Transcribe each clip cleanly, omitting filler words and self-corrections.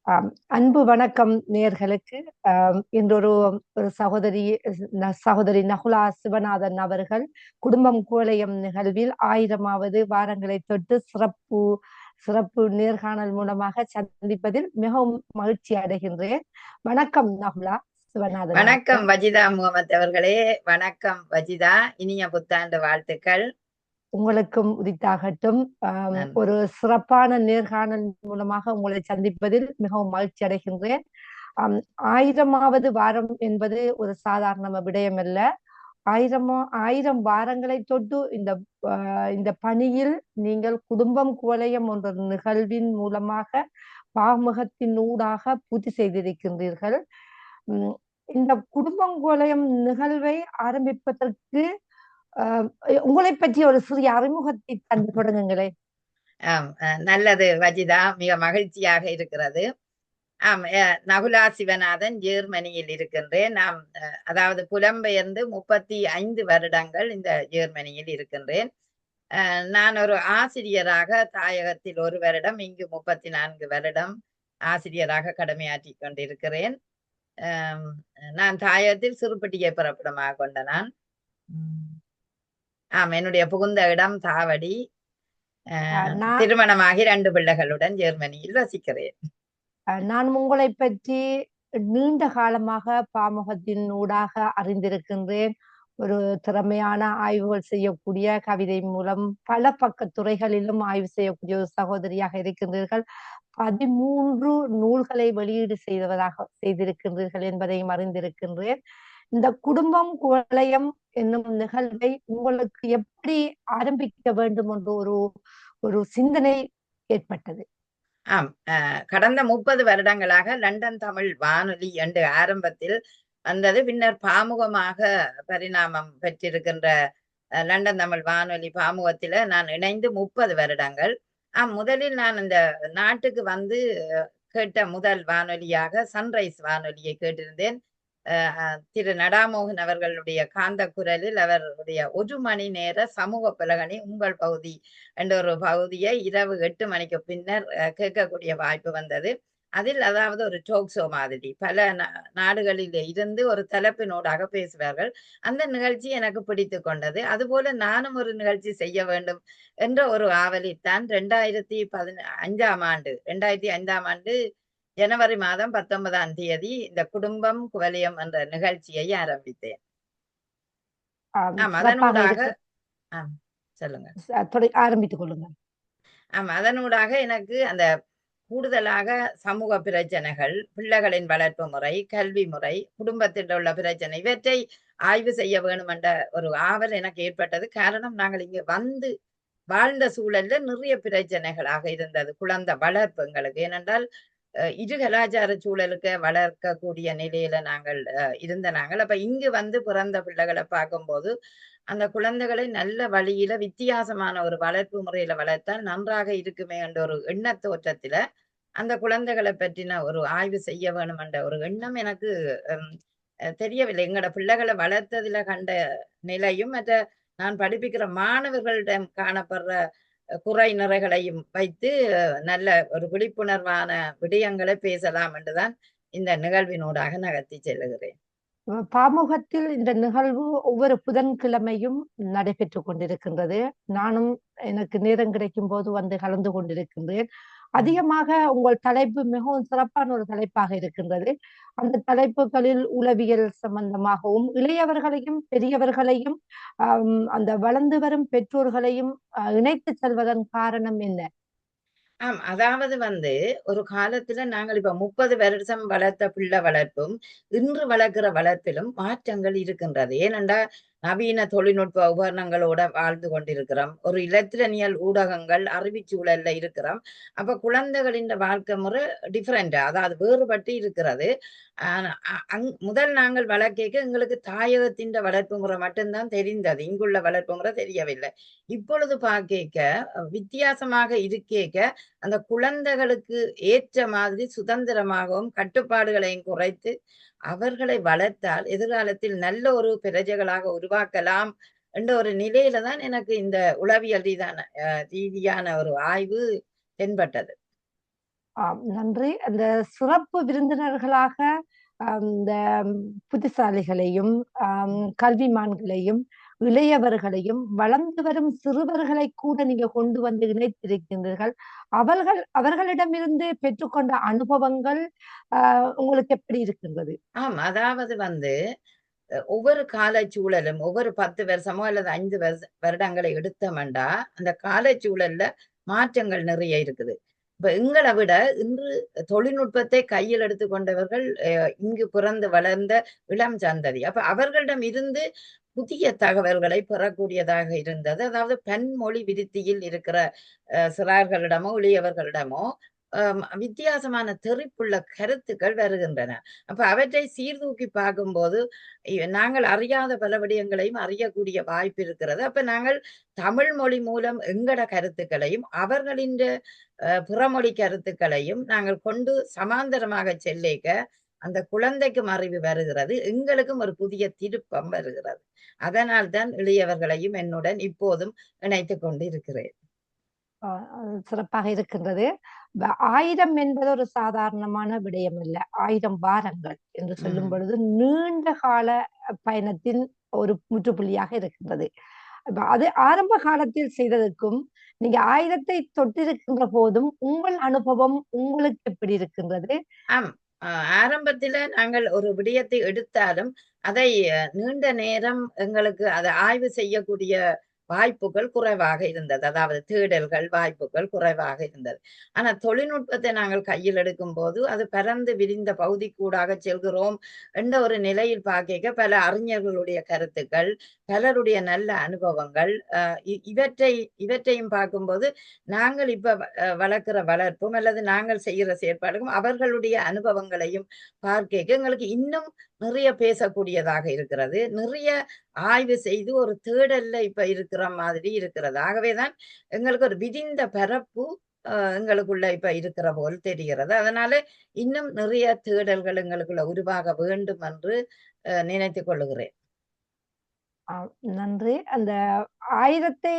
ஆம். அன்பு வணக்கம் நேர்களுக்கு. இன்றொரு ஒரு சகோதரி நகுலா சிவநாதன் அவர்கள் குடும்பம் கோலயம் நிகழ்வில் 1000வது வாரங்களை தொட்டு சிறப்பு சிறப்பு நேர்காணல் மூலமாக சந்திப்பதில் மிகவும் மகிழ்ச்சி அடைகின்றேன். வணக்கம் நகுலா சிவநாதன் வணக்கம் அவர்கள். வஜிதா முகமது அவர்களே. வணக்கம் வஜிதா, இனிய புத்தாண்டு வாழ்த்துக்கள். உங்களுக்கும் உரித்தாகட்டும். நன்றி. ஒரு சிறப்பான நேர்காணல் மூலமாக உங்களை சந்திப்பதில் மிகவும் மகிழ்ச்சி அடைகின்றேன். ஆம், 1000வது வாரம் என்பது ஒரு சாதாரண விடயம் அல்ல. 1000 வாரங்களை தொட்டு இந்த பணியில் நீங்கள் குடும்பம் குவலயம் என்ற நிகழ்வின் மூலமாக பாமுகத்தின் ஊடாக பூர்த்தி செய்திருக்கின்றீர்கள். உம், இந்த குடும்பம் குவலயம் நிகழ்வை ஆரம்பிப்பதற்கு அஹ், உங்களை பற்றி ஒரு சிறிய அறிமுகத்தை தந்து தொடங்குங்களேன். நல்லது வஜிதா, மிக மகிழ்ச்சியாக இருக்கிறது. நகுலா சிவநாதன், ஜெர்மனியில் இருக்கின்றேன். அதாவது புலம்பெயர்ந்து 35 வருடங்கள் இந்த ஜெர்மனியில் இருக்கின்றேன். நான் ஒரு ஆசிரியராக தாயகத்தில் 1 வருடம், இங்கு 34 வருடம் ஆசிரியராக கடமையாற்றி கொண்டிருக்கிறேன். ஆம், நான் தாயகத்தில் சிறுபட்டியை பிறப்பிடமாக கொண்ட நான். என்னுடைய புகுந்த இடம் தாவடி. நான் திருமணமாகி 2 பிள்ளைகளுடன் ஜெர்மனியில் வசிக்கிறேன். நான் உங்களை பற்றி நீண்ட காலமாக பாமுகத்தின் ஊடாக அறிந்திருக்கின்றேன். ஒரு திறமையான ஆய்வுகள் செய்யக்கூடிய, கவிதை மூலம் பல பக்க துறைகளிலும் ஆய்வு செய்யக்கூடிய ஒரு சகோதரியாக இருக்கின்றீர்கள். 13 நூல்களை வெளியீடு செய்திருக்கின்றீர்கள் என்பதையும் அறிந்திருக்கின்றேன். இந்த குடும்பம் குவலயம் என்னும் நிகழ்வை உங்களுக்கு எப்படி ஆரம்பிக்க வேண்டும் என்ற ஒரு ஒரு சிந்தனை ஏற்பட்டது? கடந்த 30 வருடங்களாக லண்டன் தமிழ் வானொலி என்று ஆரம்பத்தில் வந்தது. பின்னர் பாமுகமாக பரிணாமம் பெற்றிருக்கின்ற லண்டன் தமிழ் வானொலி பாமுகத்தில நான் இணைந்து 30 வருடங்கள். முதலில் நான் இந்த நாட்டுக்கு வந்து கேட்ட முதல் வானொலியாக சன்ரைஸ் வானொலியை கேட்டிருந்தேன். திரு நடாமோகன் அவர்களுடைய காந்த குரலில் அவருடைய 1 மணி நேர சமூக பலகணி உங்கள் பகுதி என்ற ஒரு பகுதியை இரவு 8 மணிக்கு பின்னர் கேட்கக்கூடிய வாய்ப்பு வந்தது. அதில் அதாவது ஒரு டோக் ஷோ மாதிரி பல நாடுகளில் இருந்து ஒரு தலைப்பினோடாக பேசுவார்கள். அந்த நிகழ்ச்சி எனக்கு பிடித்து கொண்டது. அதுபோல நானும் ஒரு நிகழ்ச்சி செய்ய வேண்டும் என்ற ஒரு ஆவலித்தான் 2005 ஜனவரி மாதம் 19ஆம் தேதி இந்த குடும்பம் குவலயம் என்ற நிகழ்ச்சியை ஆரம்பித்தேன். சிறப்பாக அதனூடாக இருக்கு. சொல்லுங்க. ஆரம்பித்துக் கொள்ளுங்கள். அதனூடாக எனக்கு அந்த கூடுதலாக சமூக பிரச்சனைகள், பிள்ளைகளின் வளர்ப்பு முறை, கல்வி முறை, குடும்பத்தில் உள்ள பிரச்சனை, இவற்றை ஆய்வு செய்ய வேணும் என்ற ஒரு ஆவல் எனக்கு ஏற்பட்டது. காரணம், நாங்கள் இங்கு வந்து வாழ்ந்த சூழல்ல நிறைய பிரச்சனைகளாக இருந்தது குழந்தை வளர்ப்பு எங்களுக்கு. ஏனென்றால் இரு கலாச்சார சூழலுக்கு வளர்க்கக்கூடிய நிலையில நாங்கள் நாங்கள் அப்ப இங்கு வந்து பிறந்த பிள்ளைகளை பார்க்கும்போது அந்த குழந்தைகளை நல்ல வழியில வித்தியாசமான ஒரு வளர்ப்பு முறையில வளர்த்தால் நன்றாக இருக்குமே என்ற ஒரு எண்ண தோற்றத்தில அந்த குழந்தைகளை பற்றின ஒரு ஆய்வு செய்ய வேணும் என்ற ஒரு எண்ணம் எனக்கு தெரியவில்லை. எங்களோட பிள்ளைகளை வளர்த்ததுல கண்ட நிலையும் மற்ற நான் படிப்பிக்கிற மாணவர்களிடம் காணப்படுற குறை நிறைகளையும் வைத்து நல்ல ஒரு விழிப்புணர்வான விடயங்களை பேசலாம் என்றுதான் இந்த நிகழ்வினூடாக நகர்த்தி செல்லுகிறேன். பாமுகத்தில் இந்த நிகழ்வு ஒவ்வொரு புதன்கிழமையும் நடைபெற்றுக் கொண்டிருக்கின்றது. நானும் எனக்கு நேரம் கிடைக்கும் போது வந்து கலந்து கொண்டிருக்கின்றேன். அதிகமாக உங்கள் தலைப்பு மிகவும் சிறப்பான ஒரு தலைப்பாக இருக்கின்றது. அந்த தலைப்புகளில் உளவியல் சம்பந்தமாகவும் இளையவர்களையும் பெரியவர்களையும் அந்த வளர்ந்து வரும் பெற்றோர்களையும் இணைத்து செல்வதன் காரணம் என்ன? அதாவது ஒரு காலத்துல நாங்கள் இப்ப 30 வருஷம் வளர்த்த பிள்ளை வளர்ப்பும் இன்று வளர்க்கிற வளர்ப்பிலும் மாற்றங்கள் இருக்கின்றது. ஏனென்றா நவீன தொழில்நுட்ப உபகரணங்களோட வாழ்ந்து கொண்டிருக்கிறோம். ஒரு இலத்திரனியல் ஊடகங்கள் அறிவிச்சூழல்ல இருக்கிறோம். அப்ப குழந்தைகளின் வாழ்க்கை முறை டிஃபரெண்ட், அதாவது வேறுபட்டு இருக்கிறது. முதல் நாங்கள் வளர்க்க எங்களுக்கு தாயகத்தின் வளர்ப்பு முறை மட்டும்தான் தெரிந்தது, இங்குள்ள வளர்ப்பு முறை தெரியவில்லை. இப்பொழுது பார்க்க வித்தியாசமாக இருக்கேக்க அந்த குழந்தைகளுக்கு ஏற்ற மாதிரி சுதந்திரமாகவும் கட்டுப்பாடுகளையும் குறைத்து அவர்களை வளர்த்தால் எதிர்காலத்தில் நல்ல ஒரு பிரஜைகளாக உருவாக்கலாம் என்ற ஒரு நிலையில தான் எனக்கு இந்த உளவியல் ரீதியான ஒரு ஆய்வு தென்பட்டது. நன்றி. அந்த சிறப்பு விருந்தினர்களாக இந்த புத்திசாலிகளையும், கல்விமான்களையும், இளையவர்களையும், வளர்ந்து வரும் சிறுவர்களை கூட நீங்க கொண்டு வந்து இணைத்திருக்கின்றீர்கள். அவர்களிடமிருந்து பெற்றுக்கொண்ட அனுபவங்கள் உங்களுக்கு எப்படி இருக்கின்றது? அதாவது ஒவ்வொரு காலச்சூழலும் ஒவ்வொரு 10 வருஷமோ அல்லது 5 வருடங்களை எடுத்தோம்னா, அந்த காலச்சூழல்ல மாற்றங்கள் நிறைய இருக்குது. இப்ப எங்கள விட இன்று தொழில்நுட்பத்தை கையில் எடுத்துக் கொண்டவர்கள் இங்கு பிறந்து வளர்ந்த இளம் சந்ததி. அப்ப அவர்களிடம் இருந்து புதிய தகவல்களை பெறக்கூடியதாக இருந்தது. அதாவது பன்மொழி விருத்தியில் இருக்கிற சிறார்களிடமோ, இளையவர்களிடமோ வித்தியாசமான தெறிப்புள்ள கருத்துக்கள் வருகின்றன. அப்ப அவற்றை சீர்தூக்கி பார்க்கும்போது, நாங்கள் அறியாத பல விடயங்களையும் அறியக்கூடிய வாய்ப்பு இருக்கிறது. அப்ப நாங்கள் தமிழ் மொழி மூலம் எங்கட கருத்துக்களையும், அவர்களின் பிறமொழி கருத்துக்களையும் நாங்கள் கொண்டு சமாந்தரமாக செல்லேக்க, அந்த குழந்தைக்கும் அறிவு வருகிறது. எங்களுக்கும் ஒரு புதிய திருப்பம் வருகிறது. அதனால்தான் இளையவர்களையும் என்னுடன் இப்போதும் இணைத்துக் கொண்டு இருக்கிறேன். சிறப்பாக இருக்கின்றது. 1000 என்பது ஒரு சாதாரணமான விடயம் அல்ல. 1000 வாரங்கள் என்று சொல்லும் பொழுது நீண்ட கால பயணத்தின் ஒரு முற்றுப்புள்ளியாக இருக்கின்றது. அது ஆரம்ப காலத்தில் செய்ததற்கும் நீங்க 1000 தொட்டிருக்கின்ற போதும் உங்கள் அனுபவம் உங்களுக்கு எப்படி இருக்கின்றது? ஆரம்பத்தில நாங்கள் ஒரு விடயத்தை எடுத்தாலும் அதை நீண்ட நேரம் எங்களுக்கு அதை ஆய்வு செய்யக்கூடிய வாய்ப்புகள் குறைவாக இருந்தது. அதாவது தேடல்கள், வாய்ப்புகள் குறைவாக இருந்தது. ஆனா தொழில்நுட்பத்தை நாங்கள் கையில் எடுக்கும்போது, அது பரந்து விரிந்த பகுதிக்கூடாக செல்கிறோம் என்ற ஒரு நிலையில் பார்க்க பல அறிஞர்களுடைய கருத்துக்கள், பலருடைய நல்ல அனுபவங்கள், இவற்றையும் பார்க்கும்போது, நாங்கள் இப்ப வளர்க்கிற வளர்ப்பும் அல்லது நாங்கள் செய்கிற செயற்பாடுக்கும் அவர்களுடைய அனுபவங்களையும் பார்க்க எங்களுக்கு இன்னும் நிறைய பேசக்கூடியதாக இருக்கிறது. நிறைய ஆய்வு செய்து ஒரு தேடல்ல இப்ப இருக்கிற மாதிரி இருக்கிறது. ஆகவேதான் எங்களுக்கு ஒரு விரிந்த பரப்பு எங்களுக்குள்ள இப்ப இருக்கிற போல் தெரிகிறது. அதனால இன்னும் நிறைய தேடல்கள் எங்களுக்குள்ள உருவாக வேண்டும் என்று நினைத்துக் கொள்ளுகிறேன். நன்றி. அந்த 1000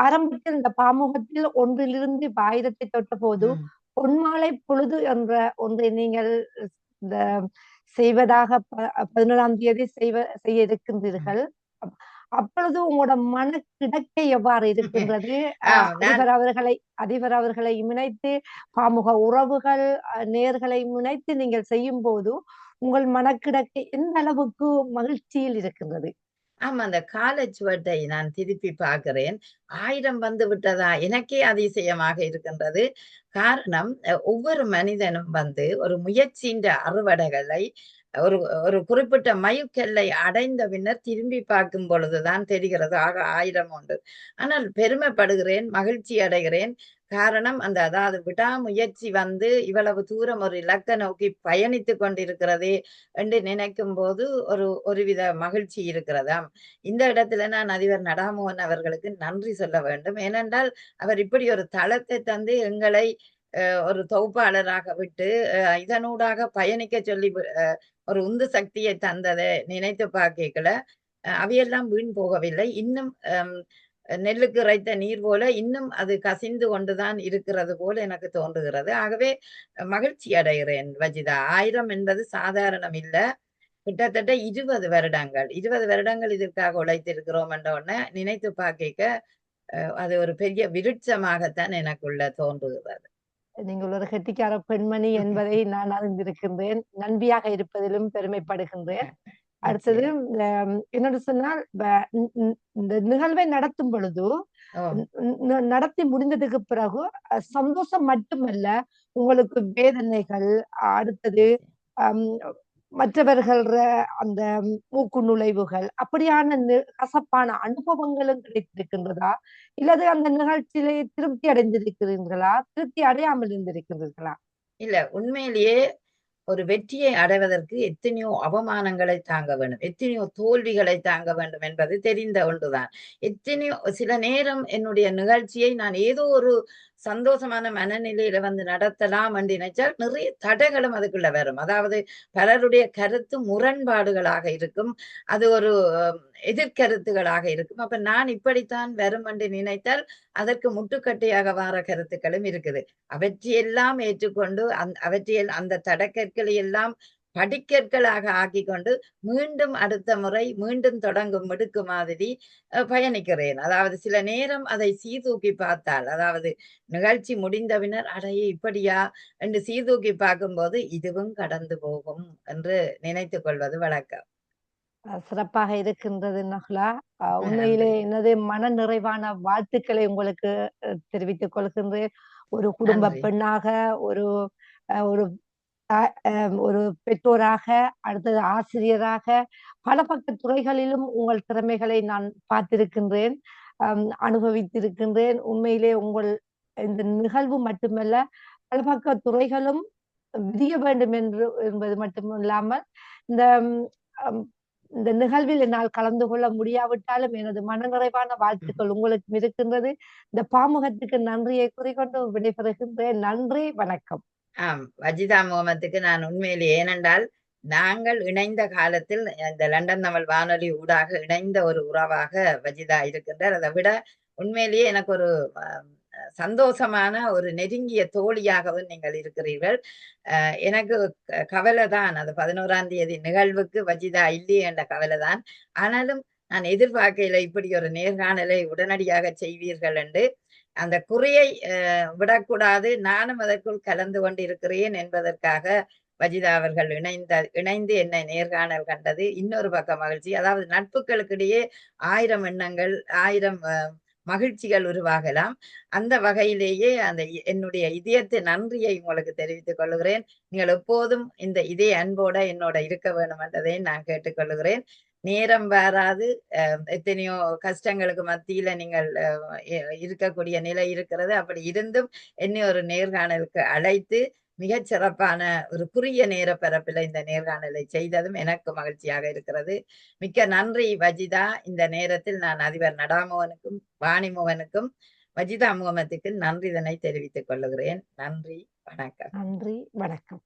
ஆரம்பத்தில் இந்த பாமுகத்தில் 1லிருந்து இப்ப 1000 தொட்டபோது, பொன்மாலை பொழுது என்ற ஒன்றை நீங்கள் இந்த செய்வதாக 11ஆம் தேதி செய்ய இருக்கின்றீர்கள். அப்பொழுது உங்களோட மனக்கிடக்கை எவ்வாறு இருக்கின்றது? அதிபர் அவர்களை இணைத்து பாமுக உறவுகள் நேர்களை இணைத்து நீங்கள் செய்யும் போது உங்கள் மனக்கிடக்கை எந்த அளவுக்கு மகிழ்ச்சியில் இருக்கின்றது? அந்த காலச்சுவட்டை நான் திருப்பி பார்க்கிறேன். 1000 வந்து விட்டதா? எனக்கே அதிசயமாக இருக்கின்றது. காரணம் ஒவ்வொரு மனிதனும் ஒரு முயற்சியின் அறுவடைகளை ஒரு ஒரு குறிப்பிட்ட மைல்கல்லை அடைந்த பின்னர் திரும்பி பார்க்கும் பொழுதுதான் தெரிகிறது. ஆக 1000 உண்டு. ஆனால் பெருமைப்படுகிறேன், மகிழ்ச்சி அடைகிறேன். காரணம் அதாவது விடாமுயற்சி இவ்வளவு தூரம் ஒரு இலக்க நோக்கி பயணித்துக் கொண்டிருக்கிறதே என்று நினைக்கும் போது ஒருவித மகிழ்ச்சி இருக்கிறதாம். இந்த இடத்துல நான் அதிபர் நடாமோகன் அவர்களுக்கு நன்றி சொல்ல வேண்டும். ஏனென்றால் அவர் இப்படி ஒரு தளத்தை தந்து எங்களை ஒரு தொகுப்பாளராக விட்டு இதனூடாக பயணிக்க சொல்லி ஒரு உந்து சக்தியை தந்ததை நினைத்து பார்க்கல அவையெல்லாம் வீண் போகவில்லை. இன்னும் நெல்லுக்கு இறைத்த நீர் போல இன்னும் அது கசிந்து கொண்டுதான் இருக்கிறது போல எனக்கு தோன்றுகிறது. ஆகவே மகிழ்ச்சி அடைகிறேன் வஜிதா. 1000 என்பது சாதாரணம் இல்ல. கிட்டத்தட்ட 20 வருடங்கள் இதற்காக உழைத்திருக்கிறோம் என்ற உடனே நினைத்து பார்க்க அது ஒரு பெரிய விருட்சமாகத்தான் எனக்குள்ள தோன்றுகிறது. நீங்கள் ஒரு கெட்டிக்கார பெண்மணி என்பதை நான் அறிந்திருக்கின்றேன். நன்றியாக இருப்பதிலும் பெருமைப்படுகின்றேன். அடுத்தது என்னோட சொன்னால் இந்த நிகழ்வை நடத்தும் பொழுது நடத்தி முடிந்ததுக்கு பிறகு சந்தோஷம் மட்டுமல்ல, உங்களுக்கு வேதனைகள், அடுத்தது மற்றவர்கள் அந்த மூக்கு நுழைவுகள் அப்படியான கசப்பான அனுபவங்களும் கிடைத்திருக்கின்றதா? இல்லது அந்த நிகழ்ச்சியிலே திருப்தி அடைந்திருக்கிறீர்களா? திருப்தி அடையாமல் இருந்திருக்கிறீர்களா? இல்ல, உண்மையிலேயே ஒரு வெற்றியை அடைவதற்கு எத்தனையோ அவமானங்களை தாங்க வேண்டும், எத்தனையோ தோல்விகளை தாங்க வேண்டும் என்பது தெரிந்த ஒன்றுதான். சில நேரம் என்னுடைய நிகழ்ச்சியை நான் ஏதோ ஒரு சந்தோஷமான மனநிலையில வந்து நடத்தலாம் என்று நினைச்சால் நிறைய தடைகளும் அதுக்குள்ள வரும். அதாவது பலருடைய கருத்து முரண்பாடுகளாக இருக்கும். அது ஒரு எதிர்கருத்துகளாக இருக்கும். அப்ப நான் இப்படித்தான் வரும் என்று நினைத்தால் அதற்கு முட்டுக்கட்டையாக வார கருத்துக்களும் இருக்குது. அவற்றையெல்லாம் ஏற்றுக்கொண்டு அவற்றையெல்லாம் அந்த தடக்கற்களை எல்லாம் படிக்கற்களாக ஆக்கிக்கொண்டு மீண்டும் அடுத்த முறை மீண்டும் தொடங்கும் மிடுக்கு மாதிரி பயணிக்கிறேன். அதாவது சில நேரம் அதை சீர்தூக்கி பார்த்தால், அதாவது நிகழ்ச்சி முடிந்த பின்னர் அடையே இப்படியா என்று சீர்தூக்கி பார்க்கும்போது இதுவும் கடந்து போகும் என்று நினைத்துக் கொள்வது வழக்கம். சிறப்பாக இருக்கின்றது நஹ்லா. உண்மையிலே நன்றி. எனது மன நிறைவான வாழ்த்துக்களை உங்களுக்கு தெரிவித்துக் கொள்கின்றேன். ஒரு குடும்ப நன்றி. பெண்ணாக, ஒரு ஒரு ஒரு பெற்றோராக, அடுத்தது ஆசிரியராக, பல பக்க துறைகளிலும் உங்கள் திறமைகளை நான் பார்த்திருக்கின்றேன். அனுபவித்திருக்கின்றேன். உண்மையிலே உங்கள் இந்த நிகழ்வு மட்டுமல்ல, பல பக்க துறைகளும் விதிய வேண்டும் என்பது மட்டுமில்லாமல், இந்த அம் இந்த நிகழ்வில் என்னால் கலந்து கொள்ள முடியாவிட்டாலும் எனது மனநிறைவான வாழ்த்துக்கள் உங்களுக்கும் இருக்கின்றது. இந்த பாமுகத்துக்கு நன்றியை கூறிக்கொண்டு விடைபெறுகின்றேன். நன்றி, வணக்கம். வஜிதா முகமதுக்கு நான் உண்மையிலேயே ஏனென்றால், நாங்கள் இணைந்த காலத்தில் இந்த லண்டன் தமிழ் வானொலி ஊடாக இணைந்த ஒரு உறவாக வஜிதா இருக்கின்றார். அதை விட உண்மையிலேயே எனக்கு ஒரு அ சந்தோஷமான ஒரு நெருங்கிய தோழியாகவும் நீங்கள் இருக்கிறீர்கள். எனக்கு கவலை தான். அது 11ஆம் தேதி நிகழ்வுக்கு வஜிதா இல்லையே என்ற கவலை தான். ஆனாலும் நான் எதிர்பார்க்கையில இப்படி ஒரு நேர்காணலை உடனடியாக செய்வீர்கள் என்று. அந்த குறையை விடக்கூடாது. நானும் அதற்குள் கலந்து கொண்டிருக்கிறேன் என்பதற்காக வஜிதா அவர்கள் இணைந்து என்னை நேர்காணல் கண்டது இன்னொரு பக்கம் மகிழ்ச்சி. அதாவது நட்புகளுக்கிடையே 1000 எண்ணங்கள், 1000 மகிழ்ச்சிகள் உருவாகலாம். அந்த வகையிலேயே என்னுடைய இதயத்து நன்றியை உங்களுக்கு தெரிவித்துக் கொள்ளுகிறேன். நீங்கள் எப்போதும் இந்த இதய அன்போட என்னோட இருக்க வேண்டும் என்றதை நான் கேட்டுக்கொள்ளுகிறேன். நேரம் வாராது. எத்தனையோ கஷ்டங்களுக்கு மத்தியில நீங்கள் இருக்கக்கூடிய நிலை இருக்கிறது. அப்படி இருந்தும் என்னை ஒரு நேர்காணலுக்கு அழைத்து மிகச் சிறப்பான ஒரு குறுகிய நேர பரப்பில இந்த நேர்காணலை செய்ததும் எனக்கு மகிழ்ச்சியாக இருக்கிறது. மிக்க நன்றி வஜிதா. இந்த நேரத்தில் நான் அதிபர் நடாமோகனுக்கும், வாணிமோகனுக்கும், வஜிதா முகமதுக்கு நன்றிதனை தெரிவித்துக் கொள்ளுகிறேன். நன்றி, வணக்கம். நன்றி, வணக்கம்.